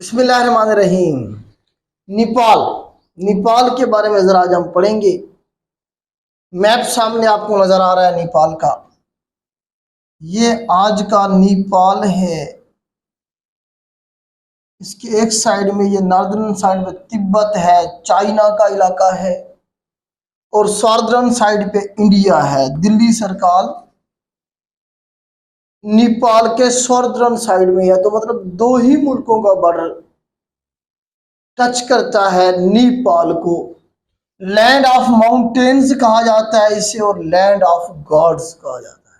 बिस्मिल्लाहिर्रहमानिर्रहीम। नेपाल नेपाल के बारे में ज़रा आज हम पढ़ेंगे। मैप सामने आपको नज़र आ रहा है नेपाल का। ये आज का नेपाल है। इसके एक साइड में ये नॉर्दर्न साइड में तिब्बत है, चाइना का इलाका है, और साउदर्न साइड पे इंडिया है। दिल्ली सरकार नेपाल के साउदर्न साइड में है, तो मतलब दो ही मुल्कों का बॉर्डर टच करता है नेपाल को। लैंड ऑफ माउंटेन्स कहा जाता है इसे, और लैंड ऑफ गॉड्स कहा जाता है।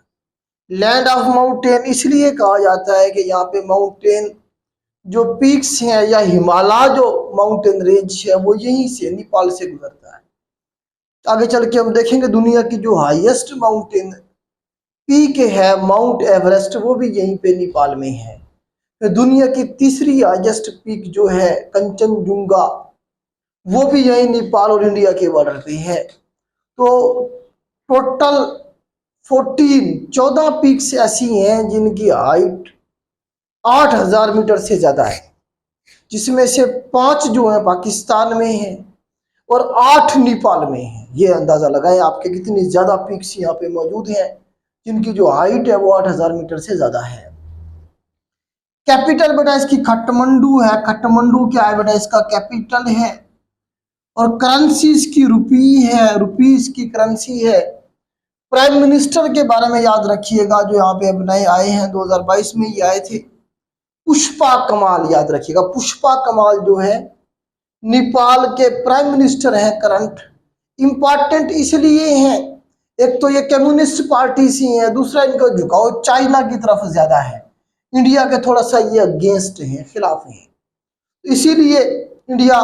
लैंड ऑफ माउंटेन इसलिए कहा जाता है कि यहाँ पे माउंटेन जो पीक्स हैं या हिमालय जो माउंटेन रेंज है वो यहीं से नेपाल से गुजरता है। आगे चल के हम देखेंगे दुनिया की जो हाईएस्ट माउंटेन पीक है माउंट एवरेस्ट, वो भी यहीं पे नेपाल में है। फिर दुनिया की तीसरी हाईएस्ट पीक जो है कंचनजुंगा, वो भी यही नेपाल और इंडिया के बॉर्डर पे है। तो टोटल 14 पीक्स ऐसी हैं जिनकी हाइट 8,000 मीटर से ज़्यादा है, जिसमें से 5 जो है पाकिस्तान में है और 8 नेपाल में है। ये अंदाज़ा लगाएं आपके कितनी ज़्यादा पीक्स यहाँ पे मौजूद हैं जिनकी जो हाइट है वो 8,000 मीटर से ज़्यादा है। कैपिटल बेटा इसकी काठमांडू है। काठमांडू क्या है बेटा, इसका कैपिटल है। और करेंसी इसकी रुपी है, रुपी इसकी करेंसी है। प्राइम मिनिस्टर के बारे में याद रखिएगा, जो यहाँ पे अब नए आए हैं, 2022 में ही आए थे, पुष्पा कमाल। याद रखिएगा, पुष्पा कमाल जो है नेपाल के प्राइम मिनिस्टर हैं करंट। इंपॉर्टेंट इसलिए हैं, एक तो ये कम्युनिस्ट पार्टी सी है, दूसरा इनका झुकाव चाइना की तरफ ज्यादा है, इंडिया के थोड़ा सा ये अगेंस्ट है, खिलाफ है। इसीलिए इंडिया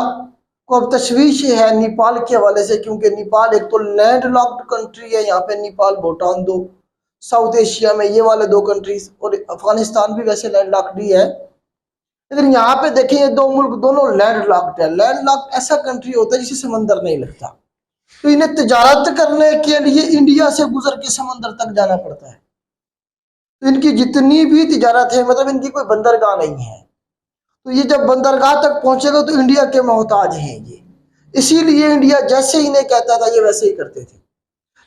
को अब तशवीश है नेपाल के हवाले से, क्योंकि नेपाल एक तो लैंड लॉक्ड कंट्री है। यहाँ पे नेपाल भूटान दो साउथ एशिया में ये वाले 2 कंट्रीज, और अफगानिस्तान भी वैसे लैंड लॉक्ड ही है। लेकिन यहाँ पे देखें ये 2 मुल्क दोनों लैंड लॉक्ड है। लैंड लॉक्ड ऐसा कंट्री होता है जिसे समंदर नहीं लगता, तो इन्हें तिजारत करने के लिए इंडिया से गुजर के समंदर तक जाना पड़ता है। तो इनकी जितनी भी तिजारत है, मतलब इनकी कोई बंदरगाह नहीं है, तो ये जब बंदरगाह तक पहुंचेगा तो इंडिया के मोहताज हैं ये। इसीलिए इंडिया जैसे इन्हें कहता था ये वैसे ही करते थे।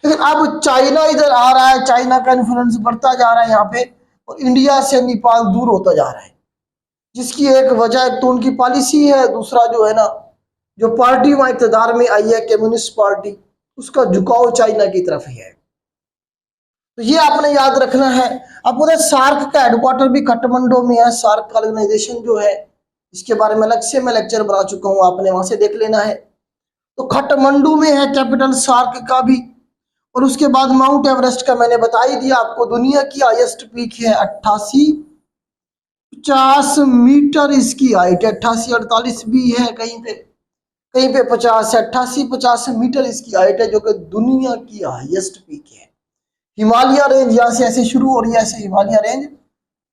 लेकिन अब चाइना इधर आ रहा है, चाइना का इन्फ्लुएंस बढ़ता जा रहा है यहाँ पे, और इंडिया से नेपाल दूर होता जा रहा है। जिसकी एक वजह, एक तो उनकी पॉलिसी है, दूसरा जो है ना, जो पार्टी वहां इक़्तिदार में आई है कम्युनिस्ट पार्टी, उसका झुकाव चाइना की तरफ है। तो ये आपने याद रखना है। आपको पता है सार्क का हेडक्वार्टर भी काठमांडू में है। सार्क का ऑर्गेनाइजेशन जो है, इसके बारे में अलग से मैं लेक्चर बना चुका हूँ, आपने वहां से देख लेना है। तो काठमांडू में है कैपिटल सार्क का भी। और उसके बाद माउंट एवरेस्ट का मैंने बता ही दिया आपको। दुनिया की हाईएस्ट पीक है 8850 मीटर इसकी हाइट है। 88-48 भी है कहीं पे, कहीं पे 50 है। 88-50 मीटर इसकी हाइट है, जो कि दुनिया की हाईएस्ट पीक है। हिमालय रेंज यहाँ से ऐसे शुरू हो रही है, ऐसे हिमालय रेंज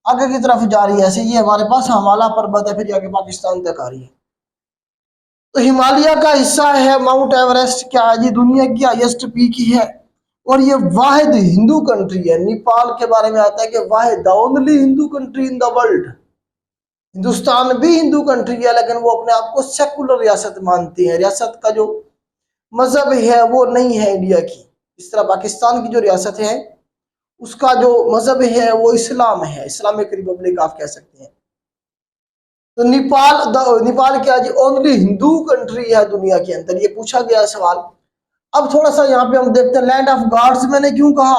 आगे की तरफ जा रही है, ऐसे ये हमारे पास हिमालय पर्वत है, फिर आगे पाकिस्तान तक आ रही है। तो हिमालय का हिस्सा है माउंट एवरेस्ट। क्या है, ये दुनिया की हाईएस्ट पीक ही है, और ये वाहिद हिंदू कंट्री है। नेपाल के बारे में आता है कि वाहिद, the only Hindu country in the world. Hindustan भी हिंदू कंट्री है, लेकिन वो अपने आप को सेकुलर रियासत मानती है। रियासत का जो मजहब है वो नहीं है इंडिया की। इस तरह पाकिस्तान की जो रियासत है उसका जो मजहब है वो इस्लाम है, इस्लामिक रिपब्लिक आप कह सकते हैं। तो नेपाल क्या जी, ओनली हिंदू कंट्री है दुनिया के अंदर, ये पूछा गया सवाल। अब थोड़ा सा यहाँ पे हम देखते हैं लैंड ऑफ गॉड्स मैंने क्यों कहा,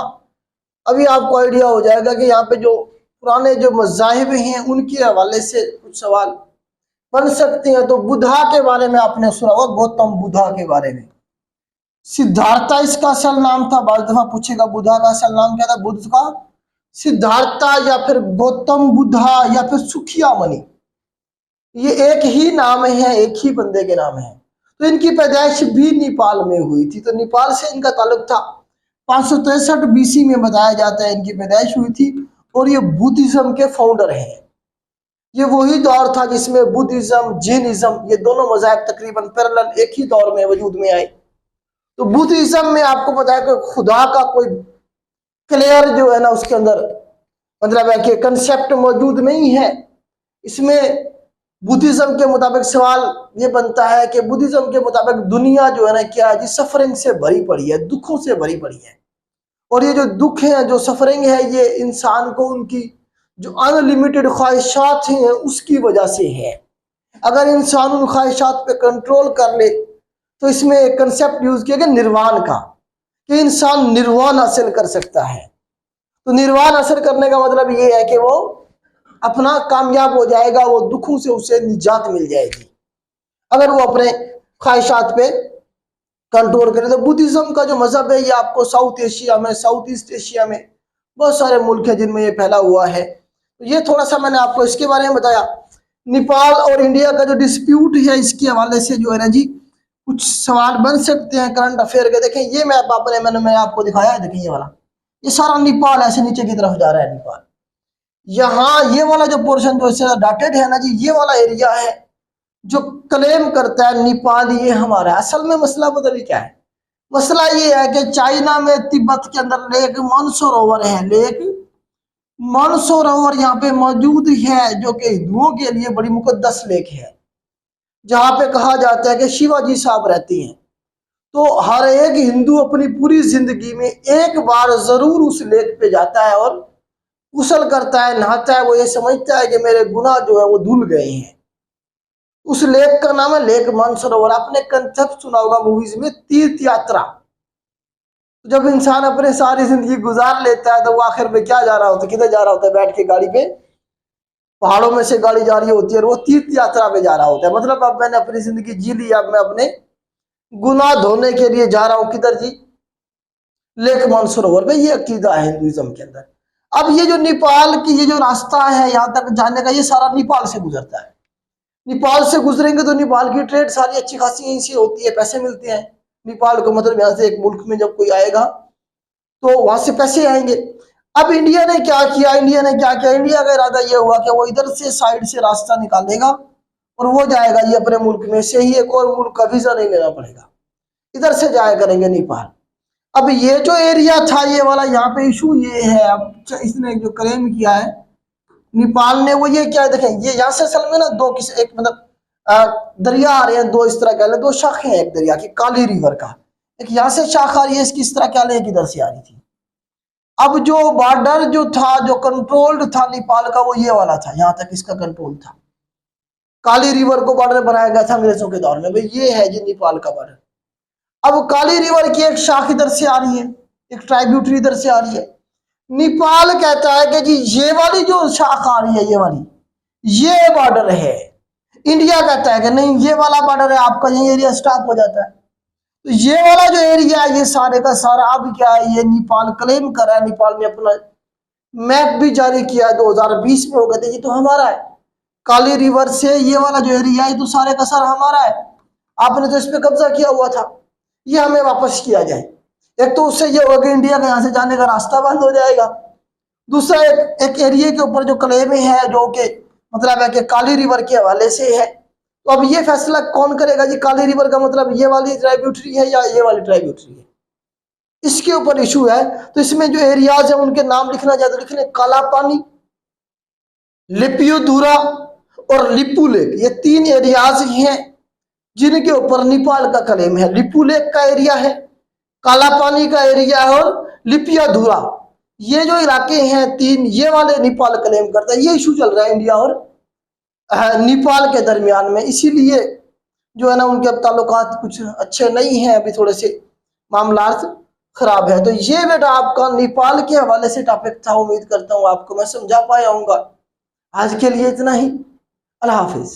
अभी आपको आइडिया हो जाएगा कि यहाँ पे जो पुराने जो मज़ाहिब हैं उनके हवाले से कुछ सवाल बन सकते हैं। तो बुद्धा के बारे में आपने सुना होगा, गौतम बुद्धा के बारे में। सिद्धार्था इसका असल नाम था, बाद दफा पूछेगा बुद्धा का असल नाम क्या था। बुद्ध का सिद्धार्था, या फिर गौतम बुद्धा, या फिर सुखिया मणि, ये एक ही नाम है, एक ही बंदे के नाम है। तो इनकी पैदाइश भी नेपाल में हुई थी, तो नेपाल से इनका ताल्लुक था। 563 बीसी में बताया जाता है इनकी पैदाइश हुई थी, और ये बुद्धिज्म के फाउंडर हैं। ये वही दौर था जिसमें बुद्धिज्म, जैनिज्म, ये दोनों मज़ाहिब तकरीबन पैरेलल एक ही दौर में वजूद में आए। तो बुद्धिज्म में आपको पता है कि खुदा का कोई क्लियर जो है ना उसके अंदर मतलब है कि कंसेप्ट मौजूद नहीं है। इसमें बुद्धिज्म के मुताबिक सवाल ये बनता है कि बुद्धिज्म के मुताबिक दुनिया जो है ना क्या है जी, सफरिंग से भरी पड़ी है, दुखों से भरी पड़ी है। और ये जो दुख है, जो सफरिंग है, ये इंसान को उनकी जो अनलिमिटेड ख्वाहिशात हैं उसकी वजह से है। अगर इंसान उन ख्वाहिशात पे कंट्रोल कर ले तो इसमें एक कंसेप्ट यूज किया गया निर्वाण का, कि इंसान निर्वाण हासिल कर सकता है। तो निर्वाण हासिल करने का मतलब ये है कि वो अपना कामयाब हो जाएगा, वो दुखों से उसे निजात मिल जाएगी अगर वो अपने ख्वाहिशात पे कंट्रोल करे। तो बुद्धिज्म का जो मजहब है ये आपको साउथ एशिया में, साउथ ईस्ट एशिया में बहुत सारे मुल्क है जिनमें ये फैला हुआ है। तो ये थोड़ा सा मैंने आपको इसके बारे में बताया। नेपाल और इंडिया का जो डिस्प्यूट है इसके हवाले से जो है ना जी, कुछ सवाल बन सकते हैं करंट अफेयर के। देखें ये मैप मैंने आपको दिखाया है, देखें ये वाला, ये सारा नेपाल ऐसे नीचे की तरफ जा रहा है नेपाल। यहाँ ये वाला जो पोर्शन जो इससे डॉटेड है ना जी, ये वाला एरिया है जो क्लेम करता है नेपाल ये हमारा। असल में मसला बदल क्या है, मसला ये है कि चाइना में तिब्बत के अंदर लेक मानसरोवर है, लेक मानसरोवर यहाँ पे मौजूद है, जो कि हिंदुओं के लिए बड़ी मुकद्दस लेक है, जहां पे कहा जाता है कि शिवाजी साहब रहते हैं। तो हर एक हिंदू अपनी पूरी जिंदगी में एक बार जरूर उस लेक पे जाता है और गुसल करता है, नहाता है। वो ये समझता है कि मेरे गुनाह जो है वो धुल गए हैं। उस लेक का नाम है लेक मानसरोवर। आपने कंसेप्ट सुना होगा मूवीज में, तीर्थ यात्रा। जब इंसान अपने सारी जिंदगी गुजार लेता है तो वो आखिर में क्या जा रहा होता है, किधर जा रहा होता है, बैठ के गाड़ी पे, पहाड़ों में से गाड़ी जा रही होती है और वो तीर्थ यात्रा पे जा रहा होता है। मतलब अब मैंने अपनी जिंदगी जी ली, अब मैं अपने गुनाह धोने के लिए जा रहा हूं, किधर जी, लेक मानसरोवर पे। ये अकीदा है हिंदुइज्म के अंदर। अब ये जो नेपाल की ये जो रास्ता है यहाँ तक जाने का, ये सारा नेपाल से गुजरता है। नेपाल से गुजरेंगे तो नेपाल की ट्रेड सारी अच्छी खासी यहीं से होती है, पैसे मिलते हैं नेपाल को। मतलब यहाँ से एक मुल्क में जब कोई आएगा तो वहां से पैसे आएंगे। अब इंडिया ने क्या किया, इंडिया का इरादा यह हुआ कि वो इधर से साइड से रास्ता निकालेगा और वो जाएगा ये अपने मुल्क में से ही, एक और मुल्क का वीजा नहीं लेना पड़ेगा, इधर से जाया करेंगे नेपाल। अब ये जो एरिया था ये वाला, यहाँ पे इशू ये है, अब इसने जो क्लेम किया है नेपाल ने, वो ये क्या है, देखें ये यहाँ से असल में ना दो किस एक मतलब दरिया आ रहे हैं, दो इस तरह कह लें, दो शाखें हैं एक दरिया की, काली रिवर का। एक यहाँ से शाखा आ रही है, इसकी इस तरह कह लें, किधर से आ रही थी। अब जो बॉर्डर जो था, जो कंट्रोल्ड था नेपाल का, वो ये वाला था, यहाँ तक इसका कंट्रोल था। काली रिवर को बॉर्डर बनाया गया था अंग्रेजों के दौर में, भाई ये है जी नेपाल का बॉर्डर। अब काली रिवर की एक शाख इधर से आ रही है, एक ट्राइब्यूटरी इधर से आ रही है। नेपाल कहता है कि जी ये वाली जो शाख आ रही है, ये वाली, ये बॉर्डर है। इंडिया कहता है कि नहीं, ये वाला बॉर्डर है आपका, ये एरिया स्टॉप हो जाता है। तो ये वाला जो एरिया है ये सारे का सारा अब क्या है, ये नेपाल क्लेम कर रहा है। नेपाल ने अपना मैप भी जारी किया है 2020 में, हो गए थे ये तो हमारा है। काली रिवर से ये वाला जो एरिया है तो सारे का सारा हमारा है, आपने तो इस पे कब्जा किया हुआ था, ये हमें वापस किया जाए। एक तो उससे ये होगा कि इंडिया का यहाँ से जाने का रास्ता बंद हो जाएगा। दूसरा एक एरिया के ऊपर जो क्लेम है, जो कि मतलब है कि काली रिवर के हवाले से है। तो अब ये फैसला कौन करेगा जी, काली रिवर का मतलब ये वाली ट्राइब्यूटरी है या ये वाली ट्राइब्यूटरी है, इसके ऊपर इशू है। तो इसमें जो एरियाज है उनके नाम लिखना चाहते, लिख लें काला पानी, लिपियोधुरा और लिपू लेक। ये तीन एरियाज हैं जिनके ऊपर नेपाल का क्लेम है। लिपू लेक का एरिया है, काला पानी का एरिया है और लिपियाधुरा। ये जो इलाके हैं तीन, ये वाले नेपाल क्लेम करता है। ये इशू चल रहा है इंडिया और नेपाल के दरमियान में, इसीलिए जो है ना उनके अब ताल्लुकात कुछ अच्छे नहीं हैं, अभी थोड़े से मामला खराब है। तो ये बेटा आपका नेपाल के हवाले से टॉपिक था। उम्मीद करता हूँ आपको मैं समझा पाया हूँगा। आज के लिए इतना ही। अल्लाह हाफिज।